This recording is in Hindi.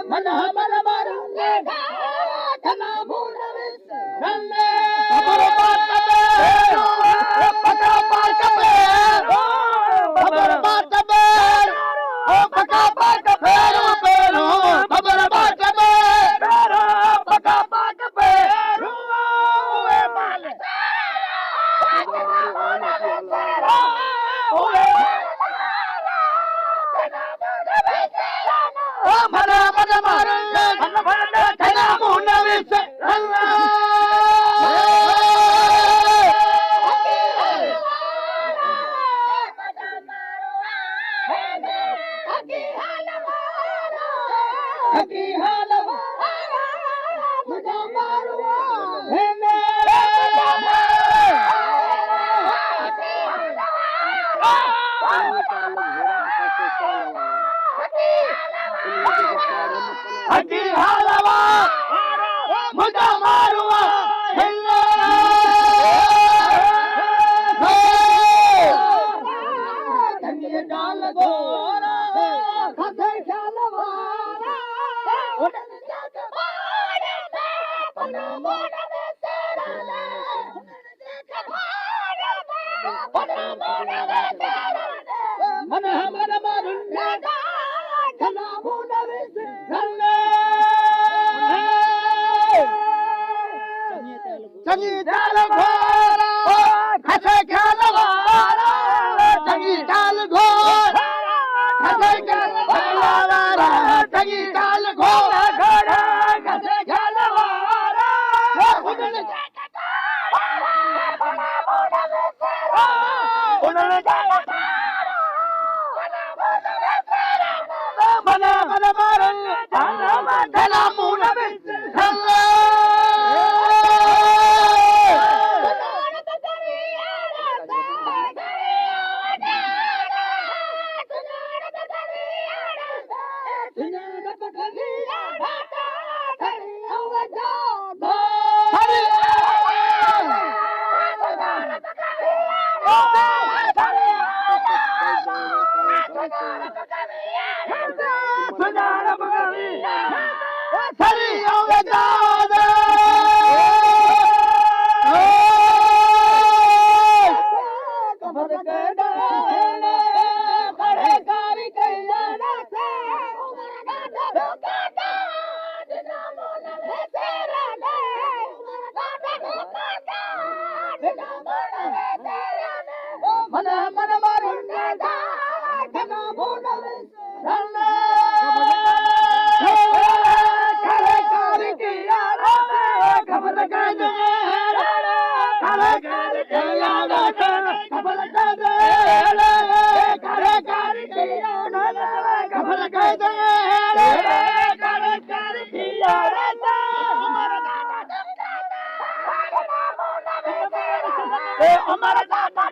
Mana mana marunge ga thana buna vis की हालवा मुझा मारुआ हिल्ले धनिया डाल गोरा खसे शालवारा उड़न जग मारे में पना मोड़ में तेरा ले जग मारे में पना मोड़ में तेरा ले मन हमर मरुन्ने दा जना मोड़ में तेरा ले चंगी डाल घोरा खसे ख्यालवारा चंगी डाल घोरा खसे ख्यालवारा चंगी डाल घोरा खसे ख्यालवारा उड़न मन मन मारन जना मोड़ में तेरा मन मन मारुन्ने दा जना मोड़ में तेरा करे कारी किया रे खबर कर दे करे कारी किया रे खबर कर दे करे कारी किया रे खबर कर दे करे कारी किया रे हमारा दादा